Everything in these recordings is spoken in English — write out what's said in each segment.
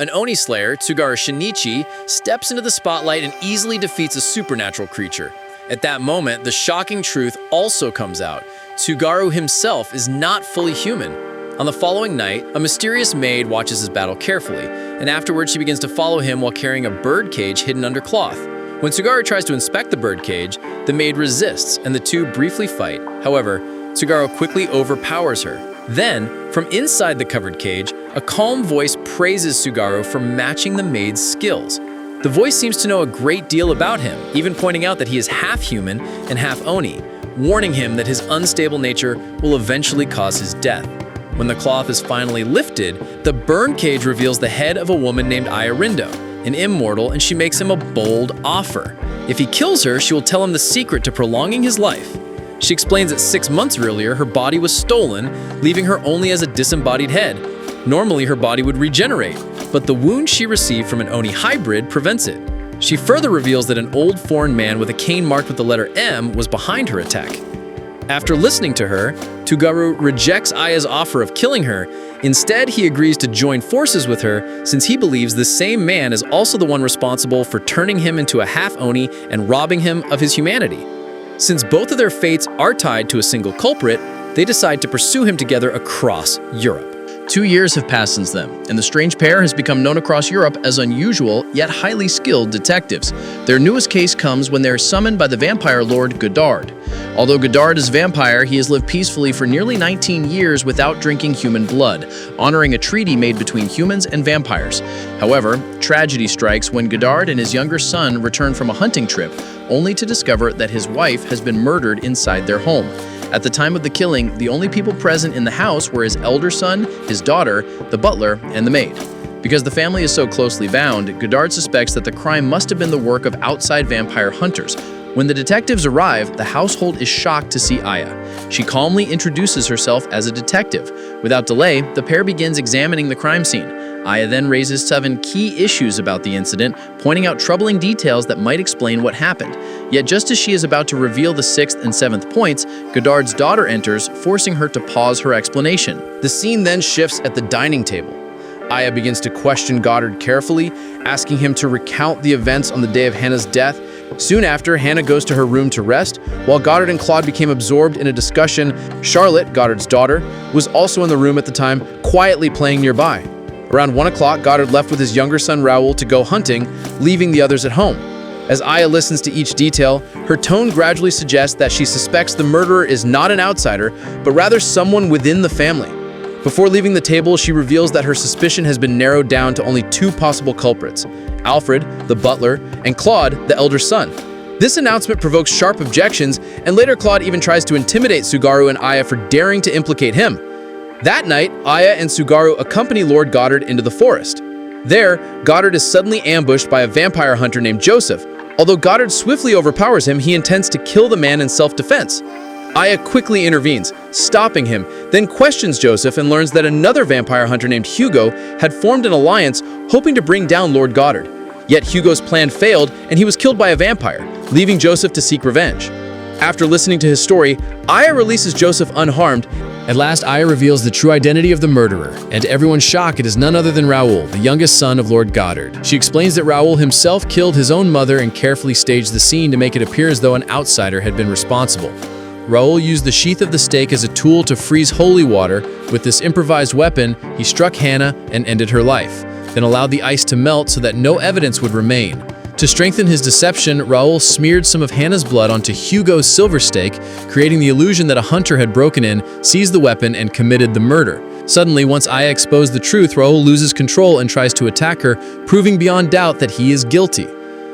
An Oni slayer, Tsugaru Shinichi, steps into the spotlight and easily defeats a supernatural creature. At that moment, the shocking truth also comes out. Tsugaru himself is not fully human. On the following night, a mysterious maid watches his battle carefully, and afterwards she begins to follow him while carrying a bird cage hidden under cloth. When Tsugaru tries to inspect the bird cage, the maid resists and the two briefly fight. However, Tsugaru quickly overpowers her. Then, from inside the covered cage, a calm voice praises Tsugaru for matching the maid's skills. The voice seems to know a great deal about him, even pointing out that he is half human and half Oni, warning him that his unstable nature will eventually cause his death. When the cloth is finally lifted, the burn cage reveals the head of a woman named Aya Rindo, an immortal, and she makes him a bold offer. If he kills her, she will tell him the secret to prolonging his life. She explains that 6 months earlier, her body was stolen, leaving her only as a disembodied head. Normally, her body would regenerate, but the wound she received from an Oni hybrid prevents it. She further reveals that an old foreign man with a cane marked with the letter M was behind her attack. After listening to her, Tsugaru rejects Aya's offer of killing her. Instead, he agrees to join forces with her since he believes the same man is also the one responsible for turning him into a half-Oni and robbing him of his humanity. Since both of their fates are tied to a single culprit, they decide to pursue him together across Europe. 2 years have passed since then, and the strange pair has become known across Europe as unusual yet highly skilled detectives. Their newest case comes when they are summoned by the vampire lord Godard. Although Godard is a vampire, he has lived peacefully for nearly 19 years without drinking human blood, honoring a treaty made between humans and vampires. However, tragedy strikes when Godard and his younger son return from a hunting trip, only to discover that his wife has been murdered inside their home. At the time of the killing, the only people present in the house were his elder son, his daughter, the butler, and the maid. Because the family is so closely bound, Godard suspects that the crime must have been the work of outside vampire hunters. When the detectives arrive, the household is shocked to see Aya. She calmly introduces herself as a detective. Without delay, the pair begins examining the crime scene. Aya then raises 7 key issues about the incident, pointing out troubling details that might explain what happened. Yet just as she is about to reveal the 6th and 7th points, Godard's daughter enters, forcing her to pause her explanation. The scene then shifts at the dining table. Aya begins to question Godard carefully, asking him to recount the events on the day of Hannah's death. Soon after, Hannah goes to her room to rest. While Godard and Claude became absorbed in a discussion, Charlotte, Godard's daughter, was also in the room at the time, quietly playing nearby. Around 1 o'clock, Godard left with his younger son Raoul to go hunting, leaving the others at home. As Aya listens to each detail, her tone gradually suggests that she suspects the murderer is not an outsider, but rather someone within the family. Before leaving the table, she reveals that her suspicion has been narrowed down to only 2 possible culprits: Alfred, the butler, and Claude, the elder son. This announcement provokes sharp objections, and later Claude even tries to intimidate Tsugaru and Aya for daring to implicate him. That night, Aya and Tsugaru accompany Lord Godard into the forest. There, Godard is suddenly ambushed by a vampire hunter named Joseph. Although Godard swiftly overpowers him, he intends to kill the man in self-defense. Aya quickly intervenes, stopping him, then questions Joseph and learns that another vampire hunter named Hugo had formed an alliance hoping to bring down Lord Godard. Yet Hugo's plan failed and he was killed by a vampire, leaving Joseph to seek revenge. After listening to his story, Aya releases Joseph unharmed. At last, Aya reveals the true identity of the murderer, and to everyone's shock, it is none other than Raoul, the youngest son of Lord Godard. She explains that Raoul himself killed his own mother and carefully staged the scene to make it appear as though an outsider had been responsible. Raoul used the sheath of the stake as a tool to freeze holy water. With this improvised weapon, he struck Hannah and ended her life, then allowed the ice to melt so that no evidence would remain. To strengthen his deception, Raoul smeared some of Hannah's blood onto Hugo's silver stake, creating the illusion that a hunter had broken in, seized the weapon, and committed the murder. Suddenly, once Aya exposed the truth, Raoul loses control and tries to attack her, proving beyond doubt that he is guilty.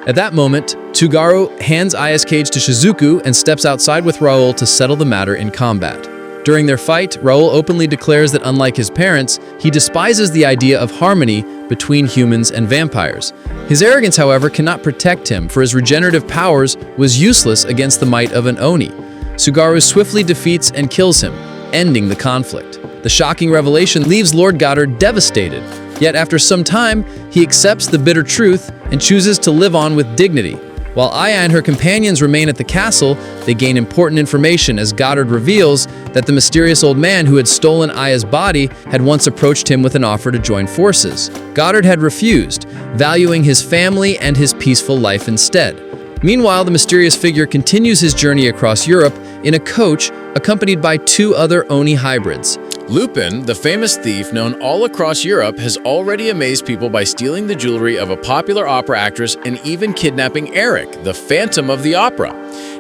At that moment, Tsugaru hands Aya's cage to Shizuku and steps outside with Raoul to settle the matter in combat. During their fight, Raoul openly declares that unlike his parents, he despises the idea of harmony between humans and vampires. His arrogance, however, cannot protect him, for his regenerative powers was useless against the might of an Oni. Tsugaru swiftly defeats and kills him, ending the conflict. The shocking revelation leaves Lord Godard devastated. Yet after some time, he accepts the bitter truth and chooses to live on with dignity. While Aya and her companions remain at the castle, they gain important information as Goddard reveals that the mysterious old man who had stolen Aya's body had once approached him with an offer to join forces. Goddard had refused, valuing his family and his peaceful life instead. Meanwhile, the mysterious figure continues his journey across Europe in a coach accompanied by 2 other Oni hybrids. Lupin, the famous thief known all across Europe, has already amazed people by stealing the jewelry of a popular opera actress and even kidnapping Eric, the Phantom of the Opera.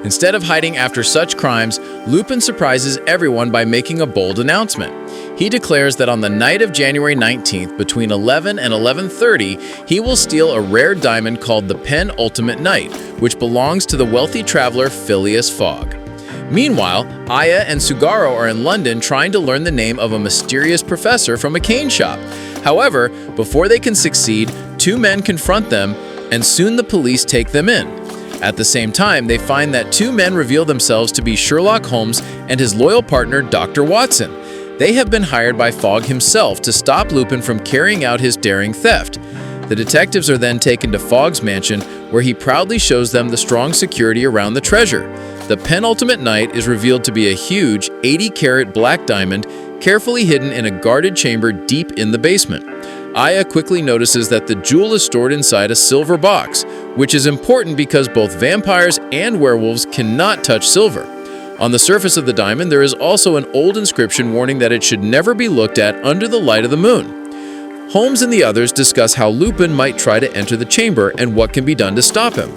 Instead of hiding after such crimes, Lupin surprises everyone by making a bold announcement. He declares that on the night of January 19th, between 11 and 11:30, he will steal a rare diamond called the Penultimate Night, which belongs to the wealthy traveler Phileas Fogg. Meanwhile, Aya and Tsugaru are in London trying to learn the name of a mysterious professor from a cane shop. However, before they can succeed, 2 men confront them, and soon the police take them in. At the same time, they find that 2 men reveal themselves to be Sherlock Holmes and his loyal partner, Dr. Watson. They have been hired by Fogg himself to stop Lupin from carrying out his daring theft. The detectives are then taken to Fogg's mansion, where he proudly shows them the strong security around the treasure. The Penultimate Night is revealed to be a huge 80-carat black diamond carefully hidden in a guarded chamber deep in the basement. Aya quickly notices that the jewel is stored inside a silver box, which is important because both vampires and werewolves cannot touch silver. On the surface of the diamond, there is also an old inscription warning that it should never be looked at under the light of the moon. Holmes and the others discuss how Lupin might try to enter the chamber and what can be done to stop him.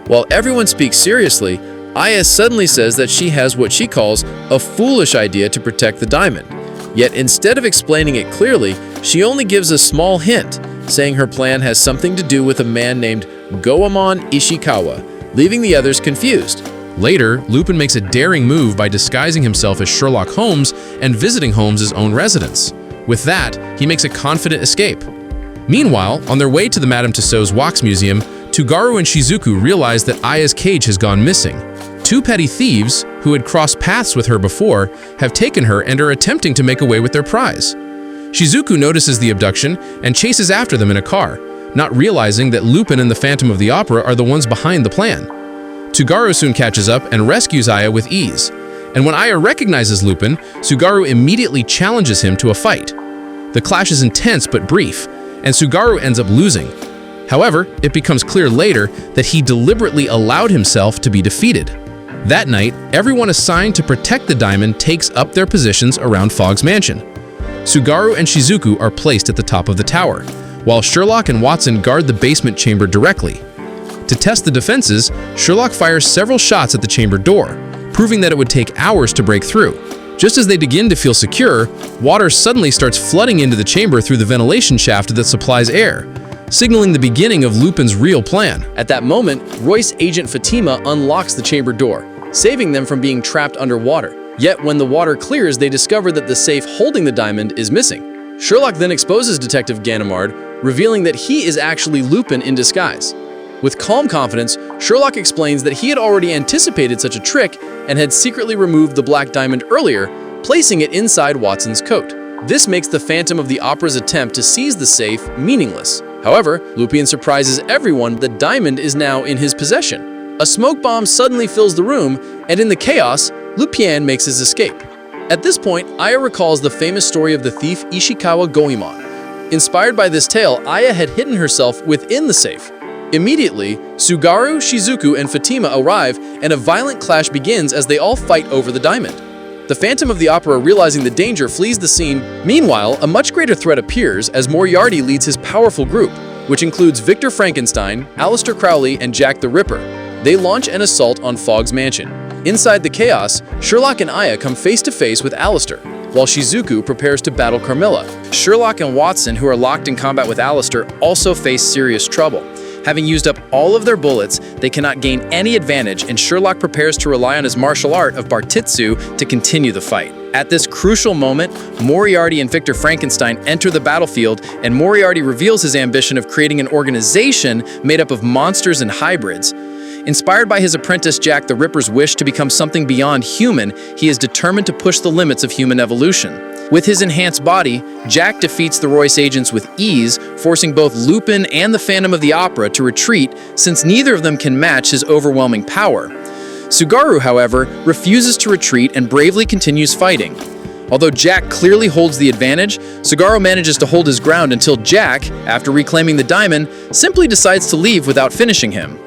While everyone speaks seriously, Aya suddenly says that she has what she calls a foolish idea to protect the diamond. Yet instead of explaining it clearly, she only gives a small hint, saying her plan has something to do with a man named Goemon Ishikawa, leaving the others confused. Later, Lupin makes a daring move by disguising himself as Sherlock Holmes and visiting Holmes' own residence. With that, he makes a confident escape. Meanwhile, on their way to the Madame Tussauds Wax Museum, Tsugaru and Shizuku realize that Aya's cage has gone missing. 2 petty thieves, who had crossed paths with her before, have taken her and are attempting to make away with their prize. Shizuku notices the abduction and chases after them in a car, not realizing that Lupin and the Phantom of the Opera are the ones behind the plan. Tsugaru soon catches up and rescues Aya with ease. And when Aya recognizes Lupin, Tsugaru immediately challenges him to a fight. The clash is intense but brief, and Tsugaru ends up losing. However, it becomes clear later that he deliberately allowed himself to be defeated. That night, everyone assigned to protect the diamond takes up their positions around Fogg's mansion. Tsugaru and Shizuku are placed at the top of the tower, while Sherlock and Watson guard the basement chamber directly. To test the defenses, Sherlock fires several shots at the chamber door, proving that it would take hours to break through. Just as they begin to feel secure, water suddenly starts flooding into the chamber through the ventilation shaft that supplies air, signaling the beginning of Lupin's real plan. At that moment, Royce agent Fatima unlocks the chamber door, saving them from being trapped underwater. Yet when the water clears, they discover that the safe holding the diamond is missing. Sherlock then exposes Detective Ganimard, revealing that he is actually Lupin in disguise. With calm confidence, Sherlock explains that he had already anticipated such a trick and had secretly removed the black diamond earlier, placing it inside Watson's coat. This makes the Phantom of the Opera's attempt to seize the safe meaningless. However, Lupin surprises everyone that the diamond is now in his possession. A smoke bomb suddenly fills the room, and in the chaos, Lupin makes his escape. At this point, Aya recalls the famous story of the thief Ishikawa Goemon. Inspired by this tale, Aya had hidden herself within the safe. Immediately, Tsugaru, Shizuku, and Fatima arrive, and a violent clash begins as they all fight over the diamond. The Phantom of the Opera, realizing the danger, flees the scene. Meanwhile, a much greater threat appears as Moriarty leads his powerful group, which includes Victor Frankenstein, Aleister Crowley, and Jack the Ripper. They launch an assault on Fogg's mansion. Inside the chaos, Sherlock and Aya come face to face with Aleister, while Shizuku prepares to battle Carmilla. Sherlock and Watson, who are locked in combat with Aleister, also face serious trouble. Having used up all of their bullets, they cannot gain any advantage, and Sherlock prepares to rely on his martial art of Bartitsu to continue the fight. At this crucial moment, Moriarty and Victor Frankenstein enter the battlefield, and Moriarty reveals his ambition of creating an organization made up of monsters and hybrids. Inspired by his apprentice Jack the Ripper's wish to become something beyond human, he is determined to push the limits of human evolution. With his enhanced body, Jack defeats the Royce agents with ease, forcing both Lupin and the Phantom of the Opera to retreat since neither of them can match his overwhelming power. Tsugaru, however, refuses to retreat and bravely continues fighting. Although Jack clearly holds the advantage, Tsugaru manages to hold his ground until Jack, after reclaiming the diamond, simply decides to leave without finishing him.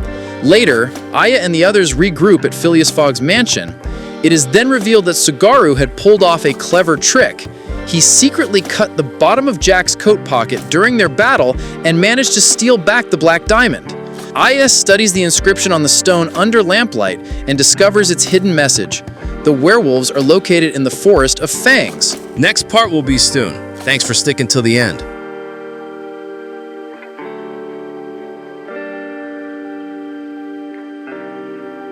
Later, Aya and the others regroup at Phileas Fogg's mansion. It is then revealed that Tsugaru had pulled off a clever trick. He secretly cut the bottom of Jack's coat pocket during their battle and managed to steal back the black diamond. Aya studies the inscription on the stone under lamplight and discovers its hidden message. The werewolves are located in the Forest of Fangs. Next part will be soon. Thanks for sticking till the end.